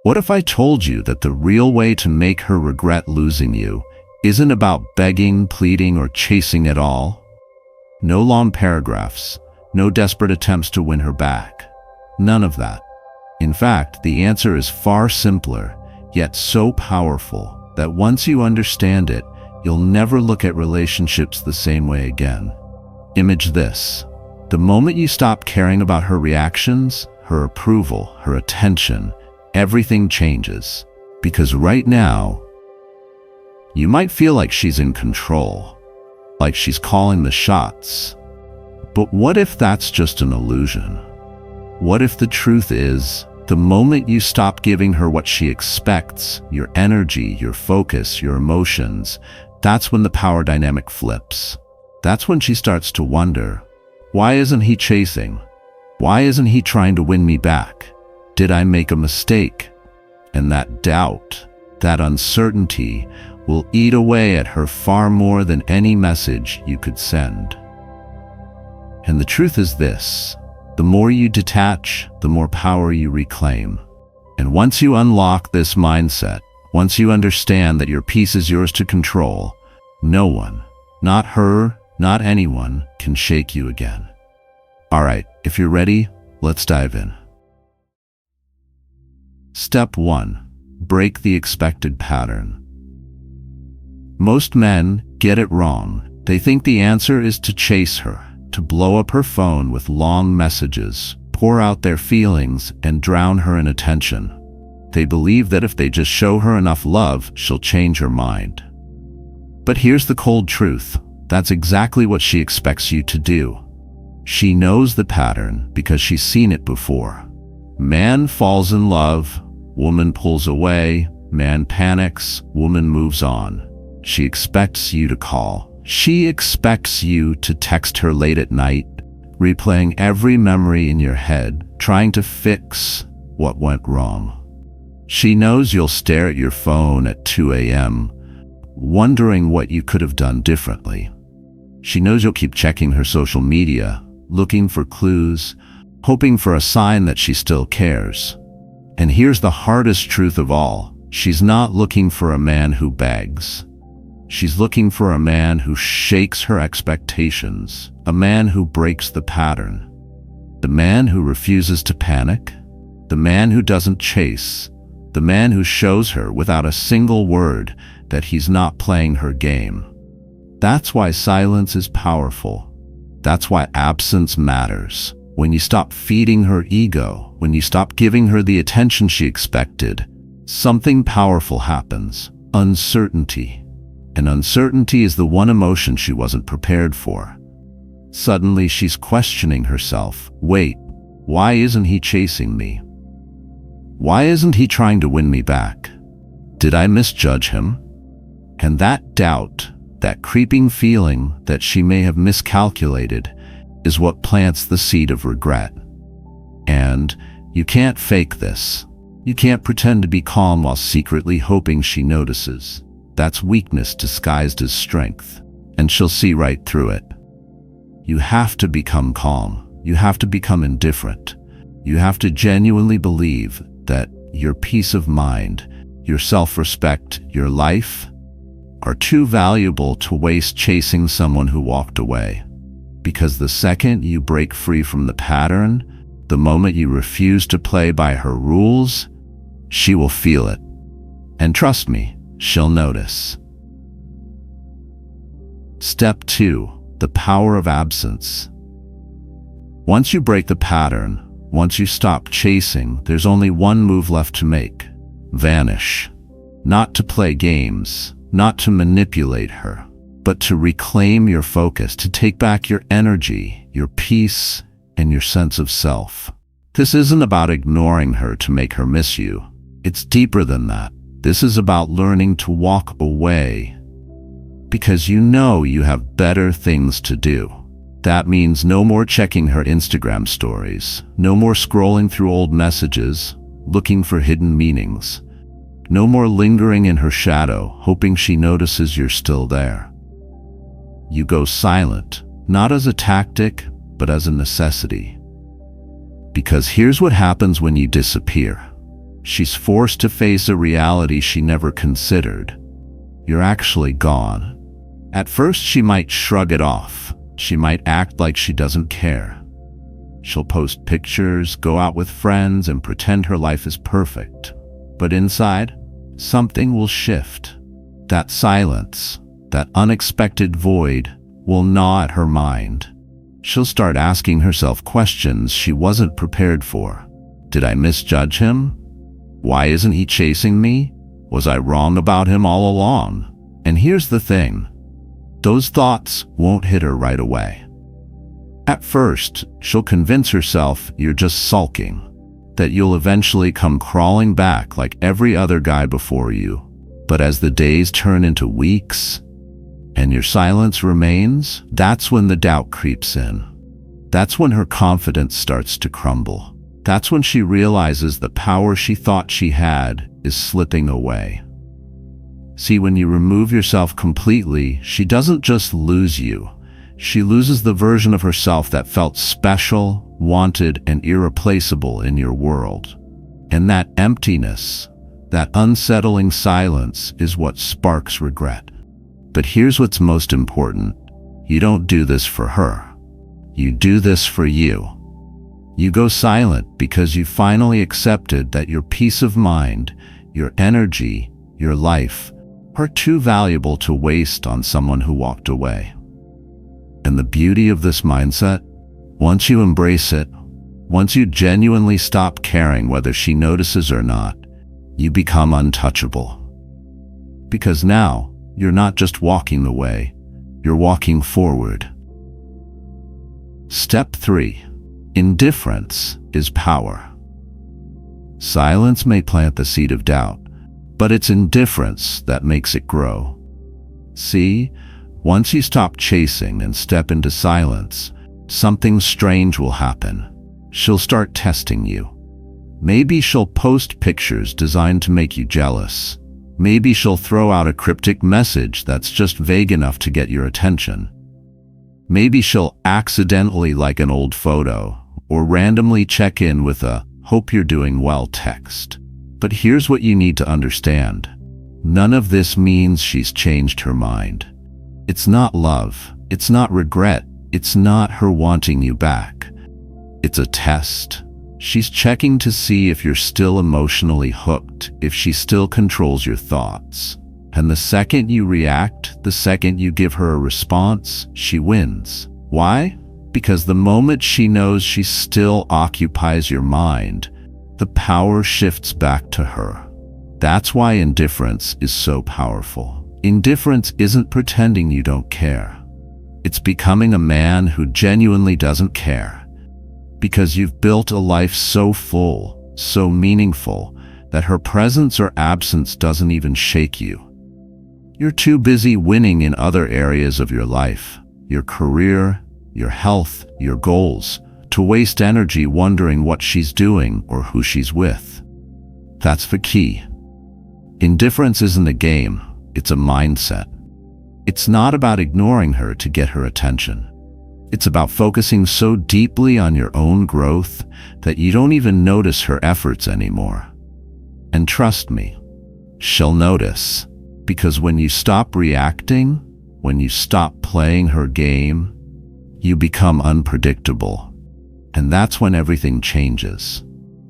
What if I told you that the real way to make her regret losing you isn't about begging, pleading, or chasing at all? No long paragraphs, no desperate attempts to win her back. None of that. In fact, the answer is far simpler, yet so powerful that once you understand it, you'll never look at relationships the same way again. Image this. The moment you stop caring about her reactions, her approval, her attention, everything changes. Because right now, you might feel like she's in control, like she's calling the shots. But what if that's just an illusion? What if the truth is, the moment you stop giving her what she expects, your energy, your focus, your emotions, that's when the power dynamic flips. That's when she starts to wonder, why isn't he chasing? Why isn't he trying to win me back? Did I make a mistake? And that doubt, that uncertainty, will eat away at her far more than any message you could send. And the truth is this. The more you detach, the more power you reclaim. And once you unlock this mindset, once you understand that your peace is yours to control, no one, not her, not anyone, can shake you again. All right, if you're ready, let's dive in. Step 1. Break the expected pattern. Most men get it wrong. They think the answer is to chase her, to blow up her phone with long messages, pour out their feelings, and drown her in attention. They believe that if they just show her enough love, she'll change her mind. But here's the cold truth. That's exactly what she expects you to do. She knows the pattern because she's seen it before. Man falls in love, woman pulls away, man panics, woman moves on. She expects you to call. She expects you to text her late at night, replaying every memory in your head, trying to fix what went wrong. She knows you'll stare at your phone at 2 a.m., wondering what you could have done differently. She knows you'll keep checking her social media, looking for clues, hoping for a sign that she still cares. And here's the hardest truth of all. She's not looking for a man who begs. She's looking for a man who shakes her expectations, a man who breaks the pattern, the man who refuses to panic, the man who doesn't chase, the man who shows her without a single word that he's not playing her game. That's why silence is powerful. That's why absence matters. When you stop feeding her ego, when you stop giving her the attention she expected, something powerful happens: uncertainty. And uncertainty is the one emotion she wasn't prepared for. Suddenly she's questioning herself. Wait, why isn't he chasing me? Why isn't he trying to win me back? Did I misjudge him? And that doubt, that creeping feeling that she may have miscalculated, is what plants the seed of regret. And you can't fake this. You can't pretend to be calm while secretly hoping she notices. That's weakness disguised as strength, and she'll see right through it. You have to become calm. You have to become indifferent. You have to genuinely believe that your peace of mind, your self-respect, your life are too valuable to waste chasing someone who walked away. Because the second you break free from the pattern, the moment you refuse to play by her rules, she will feel it. And trust me, she'll notice. Step 2. The power of absence. Once you break the pattern, once you stop chasing, there's only one move left to make: vanish. Not to play games, not to manipulate her, but to reclaim your focus, to take back your energy, your peace, and your sense of self. This isn't about ignoring her to make her miss you. It's deeper than that. This is about learning to walk away because you know you have better things to do. That means no more checking her Instagram stories, no more scrolling through old messages, looking for hidden meanings, no more lingering in her shadow, hoping she notices you're still there. You go silent, not as a tactic, but as a necessity. Because here's what happens when you disappear. She's forced to face a reality she never considered. You're actually gone. At first, she might shrug it off. She might act like she doesn't care. She'll post pictures, go out with friends, and pretend her life is perfect. But inside, something will shift. That silence, that unexpected void, will gnaw at her mind. She'll start asking herself questions she wasn't prepared for. Did I misjudge him? Why isn't he chasing me? Was I wrong about him all along? And here's the thing. Those thoughts won't hit her right away. At first, she'll convince herself you're just sulking, that you'll eventually come crawling back like every other guy before you. But as the days turn into weeks, and your silence remains, that's when the doubt creeps in. That's when her confidence starts to crumble. That's when she realizes the power she thought she had is slipping away. See, when you remove yourself completely, she doesn't just lose you. She loses the version of herself that felt special, wanted, and irreplaceable in your world. And that emptiness, that unsettling silence, is what sparks regret. But here's what's most important. You don't do this for her. You do this for you. You go silent because you finally accepted that your peace of mind, your energy, your life are too valuable to waste on someone who walked away. And the beauty of this mindset, once you embrace it, once you genuinely stop caring whether she notices or not, you become untouchable. Because now, you're not just walking away, you're walking forward. Step 3. Indifference is power. Silence may plant the seed of doubt, but it's indifference that makes it grow. See, once you stop chasing and step into silence, something strange will happen. She'll start testing you. Maybe she'll post pictures designed to make you jealous. Maybe she'll throw out a cryptic message that's just vague enough to get your attention. Maybe she'll accidentally like an old photo, or randomly check in with a "hope you're doing well" text. But here's what you need to understand. None of this means she's changed her mind. It's not love. It's not regret. It's not her wanting you back. It's a test. She's checking to see if you're still emotionally hooked, if she still controls your thoughts. And the second you react, the second you give her a response, she wins. Why? Because the moment she knows she still occupies your mind, the power shifts back to her. That's why indifference is so powerful. Indifference isn't pretending you don't care. It's becoming a man who genuinely doesn't care. Because you've built a life so full, so meaningful, that her presence or absence doesn't even shake you. You're too busy winning in other areas of your life, your career, your health, your goals, to waste energy wondering what she's doing or who she's with. That's the key. Indifference isn't a game, it's a mindset. It's not about ignoring her to get her attention. It's about focusing so deeply on your own growth that you don't even notice her efforts anymore. And trust me, she'll notice. Because when you stop reacting, when you stop playing her game, you become unpredictable. And that's when everything changes.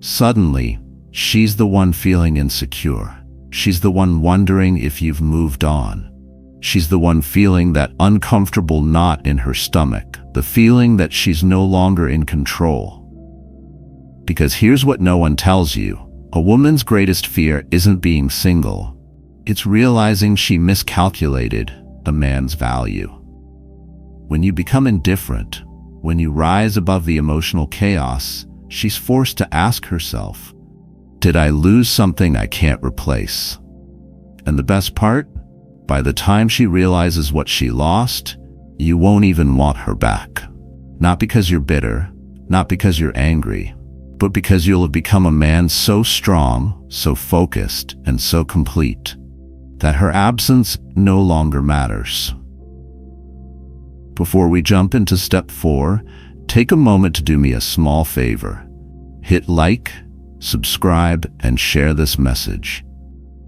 Suddenly, she's the one feeling insecure. She's the one wondering if you've moved on. She's the one feeling that uncomfortable knot in her stomach, the feeling that she's no longer in control. Because here's what no one tells you. A woman's greatest fear isn't being single. It's realizing she miscalculated a man's value. When you become indifferent, when you rise above the emotional chaos, she's forced to ask herself, did I lose something I can't replace? And the best part? By the time she realizes what she lost, you won't even want her back. Not because you're bitter, not because you're angry, but because you'll have become a man so strong, so focused, and so complete that her absence no longer matters. Before we jump into step 4, take a moment to do me a small favor. Hit like, subscribe, and share this message.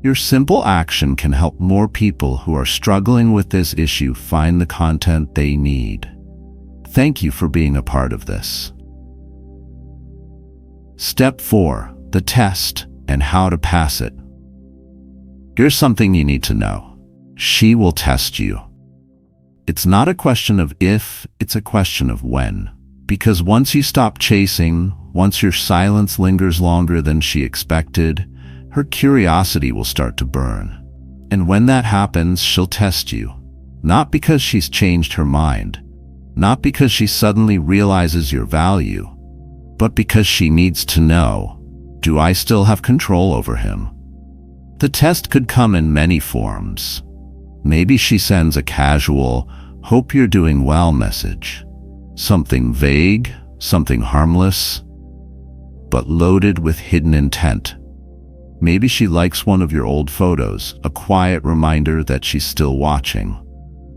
Your simple action can help more people who are struggling with this issue find the content they need. Thank you for being a part of this. Step 4. The test and how to pass it. Here's something you need to know. She will test you. It's not a question of if, it's a question of when. Because once you stop chasing, once your silence lingers longer than she expected, her curiosity will start to burn. And when that happens, she'll test you. Not because she's changed her mind, not because she suddenly realizes your value, but because she needs to know, do I still have control over him? The test could come in many forms. Maybe she sends a casual, "Hope you're doing well" message. Something vague, something harmless, but loaded with hidden intent. Maybe she likes one of your old photos, a quiet reminder that she's still watching.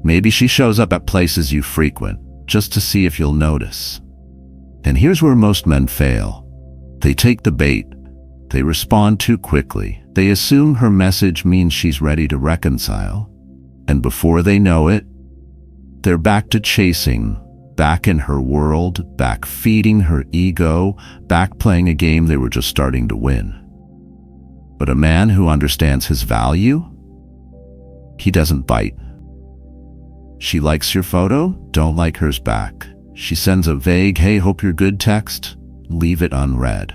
Maybe she shows up at places you frequent, just to see if you'll notice. And here's where most men fail. They take the bait. They respond too quickly. They assume her message means she's ready to reconcile. And before they know it, they're back to chasing, back in her world, back feeding her ego, back playing a game they were just starting to win. But a man who understands his value, he doesn't bite. She likes your photo, don't like hers back. She sends a vague, "Hey, hope you're good" text, leave it unread.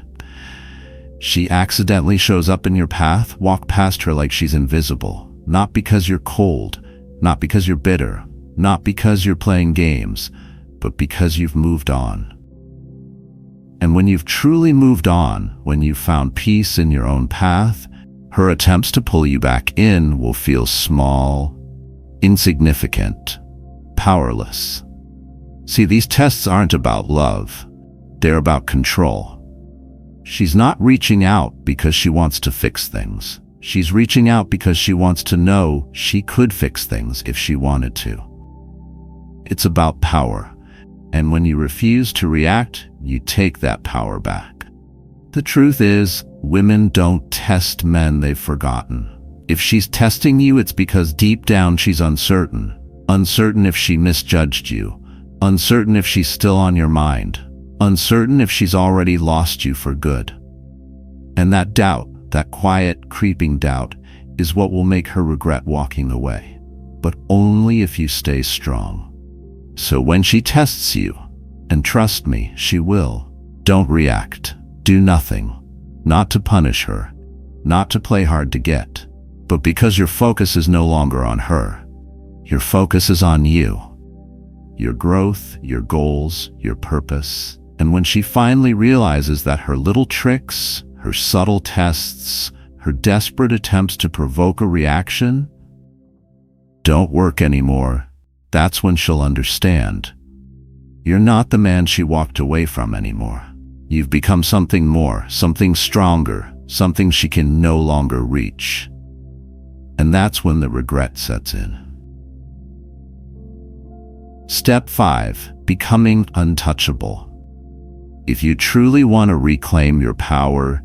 She accidentally shows up in your path, walk past her like she's invisible. Not because you're cold, not because you're bitter, not because you're playing games, but because you've moved on. And when you've truly moved on, when you've found peace in your own path, her attempts to pull you back in will feel small, insignificant, powerless. See, these tests aren't about love. They're about control. She's not reaching out because she wants to fix things. She's reaching out because she wants to know she could fix things if she wanted to. It's about power. And when you refuse to react, you take that power back. The truth is, women don't test men they've forgotten. If she's testing you, it's because deep down she's uncertain. Uncertain if she misjudged you. Uncertain if she's still on your mind. Uncertain if she's already lost you for good. And that doubt, that quiet, creeping doubt, is what will make her regret walking away. But only if you stay strong. So when she tests you, and trust me, she will, don't react. Do nothing. Not to punish her, not to play hard to get, but because your focus is no longer on her. Your focus is on you. Your growth, your goals, your purpose. And when she finally realizes that her little tricks, her subtle tests, her desperate attempts to provoke a reaction don't work anymore, that's when she'll understand. You're not the man she walked away from anymore. You've become something more, something stronger, something she can no longer reach. And that's when the regret sets in. Step 5. Becoming untouchable. If you truly want to reclaim your power,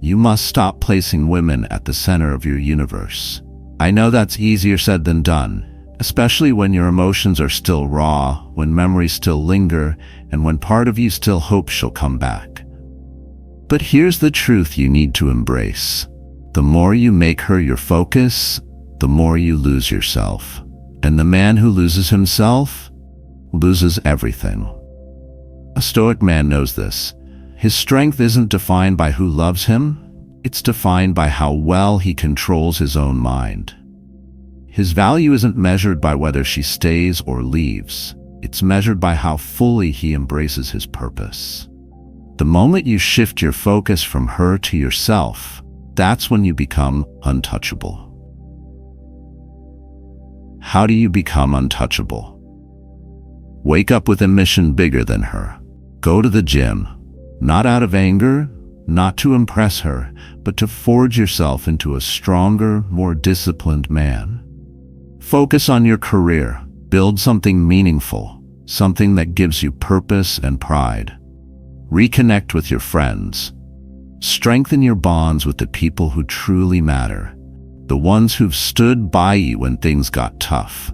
you must stop placing women at the center of your universe. I know that's easier said than done, especially when your emotions are still raw, when memories still linger, and when part of you still hopes she'll come back. But here's the truth you need to embrace. The more you make her your focus, the more you lose yourself. And the man who loses himself loses everything. A Stoic man knows this. His strength isn't defined by who loves him, it's defined by how well he controls his own mind. His value isn't measured by whether she stays or leaves. It's measured by how fully he embraces his purpose. The moment you shift your focus from her to yourself, that's when you become untouchable. How do you become untouchable? Wake up with a mission bigger than her. Go to the gym, not out of anger, not to impress her, but to forge yourself into a stronger, more disciplined man. Focus on your career. Build something meaningful, something that gives you purpose and pride. Reconnect with your friends. Strengthen your bonds with the people who truly matter, the ones who've stood by you when things got tough.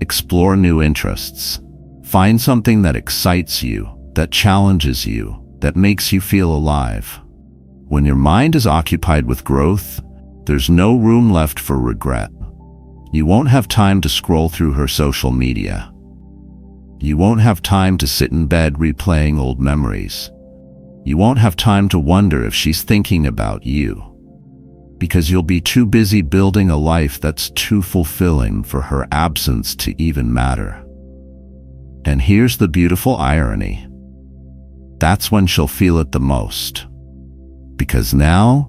Explore new interests. Find something that excites you, that challenges you, that makes you feel alive. When your mind is occupied with growth, there's no room left for regret. You won't have time to scroll through her social media. You won't have time to sit in bed replaying old memories. You won't have time to wonder if she's thinking about you, because you'll be too busy building a life that's too fulfilling for her absence to even matter. And here's the beautiful irony. That's when she'll feel it the most. Because now,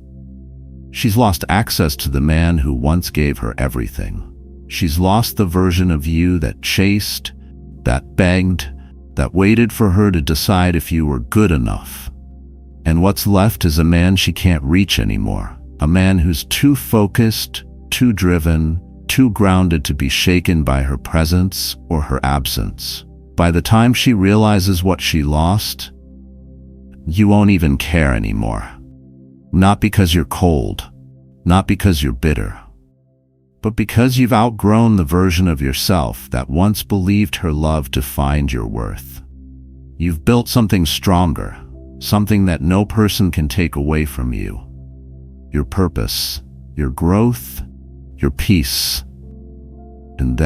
she's lost access to the man who once gave her everything. She's lost the version of you that chased, that begged, that waited for her to decide if you were good enough. And what's left is a man she can't reach anymore. A man who's too focused, too driven, too grounded to be shaken by her presence or her absence. By the time she realizes what she lost, you won't even care anymore. Not because you're cold, not because you're bitter, but because you've outgrown the version of yourself that once believed her love to find your worth. You've built something stronger, something that no person can take away from you. Your purpose, your growth, your peace. And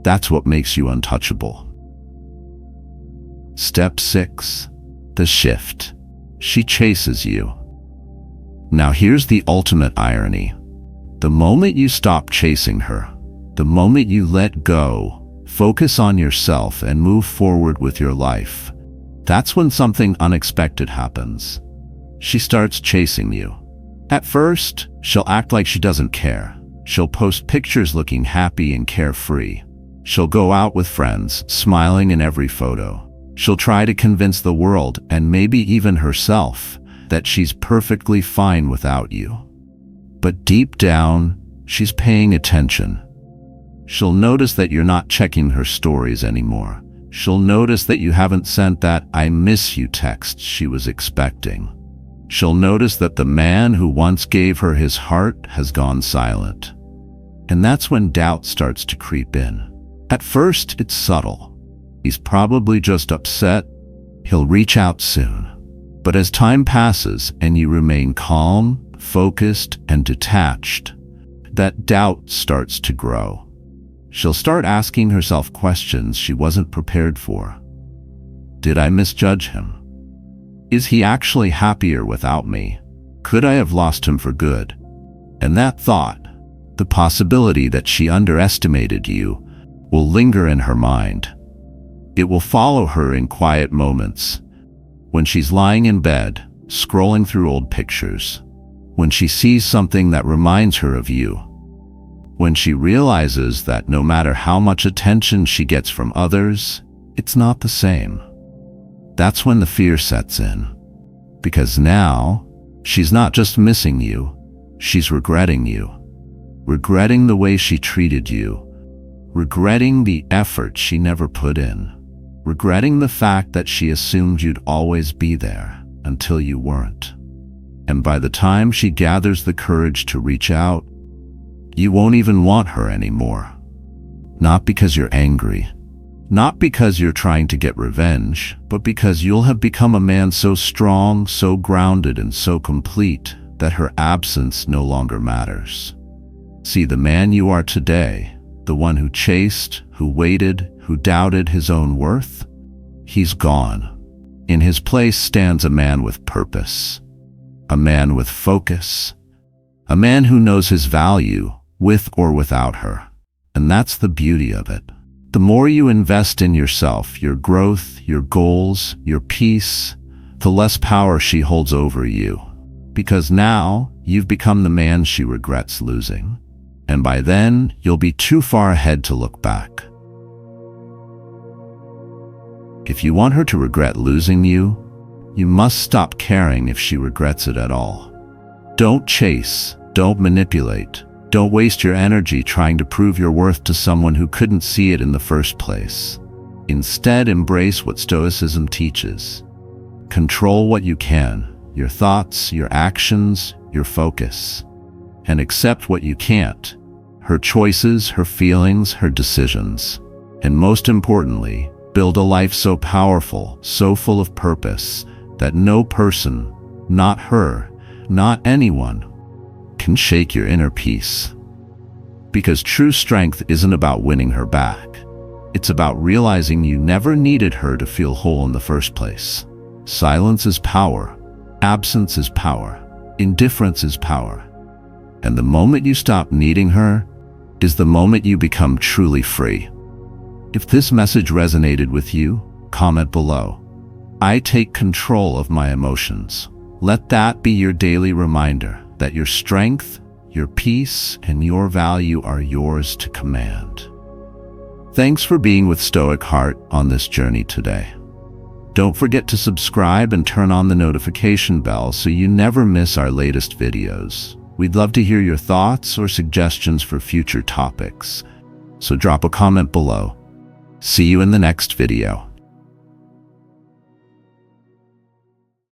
that's what makes you untouchable. Step 6. The shift. She chases you. Now here's the ultimate irony. The moment you stop chasing her, the moment you let go, focus on yourself and move forward with your life, that's when something unexpected happens. She starts chasing you. At first, she'll act like she doesn't care. She'll post pictures looking happy and carefree. She'll go out with friends, smiling in every photo. She'll try to convince the world, and maybe even herself, that she's perfectly fine without you. But deep down, she's paying attention. She'll notice that you're not checking her stories anymore. She'll notice that you haven't sent that "I miss you" text she was expecting. She'll notice that the man who once gave her his heart has gone silent. And that's when doubt starts to creep in. At first, it's subtle. He's probably just upset. He'll reach out soon. But as time passes and you remain calm, focused, and detached, that doubt starts to grow. She'll start asking herself questions she wasn't prepared for. Did I misjudge him? Is he actually happier without me? Could I have lost him for good? And that thought, the possibility that she underestimated you, will linger in her mind. It will follow her in quiet moments. When she's lying in bed, scrolling through old pictures. When she sees something that reminds her of you. When she realizes that no matter how much attention she gets from others, it's not the same. That's when the fear sets in. Because now, she's not just missing you, she's regretting you. Regretting the way she treated you. Regretting the effort she never put in. Regretting the fact that she assumed you'd always be there until you weren't. And by the time she gathers the courage to reach out, you won't even want her anymore. Not because you're angry. Not because you're trying to get revenge, but because you'll have become a man so strong, so grounded, and so complete that her absence no longer matters. See, the man you are today, the one who chased, who waited, who doubted his own worth, he's gone. In his place stands a man with purpose, a man with focus, a man who knows his value, with or without her. And that's the beauty of it. The more you invest in yourself, your growth, your goals, your peace, the less power she holds over you. Because now, you've become the man she regrets losing. And by then, you'll be too far ahead to look back. If you want her to regret losing you, you must stop caring if she regrets it at all. Don't chase, don't manipulate, don't waste your energy trying to prove your worth to someone who couldn't see it in the first place. Instead, embrace what Stoicism teaches. Control what you can, your thoughts, your actions, your focus. And accept what you can't, her choices, her feelings, her decisions. And most importantly, build a life so powerful, so full of purpose, that no person, not her, not anyone, can shake your inner peace. Because true strength isn't about winning her back. It's about realizing you never needed her to feel whole in the first place. Silence is power. Absence is power. Indifference is power. And the moment you stop needing her is the moment you become truly free. If this message resonated with you, comment below. I take control of my emotions. Let that be your daily reminder that your strength, your peace, and your value are yours to command. Thanks for being with Stoic Heart on this journey today. Don't forget to subscribe and turn on the notification bell so you never miss our latest videos. We'd love to hear your thoughts or suggestions for future topics, so drop a comment below. See you in the next video.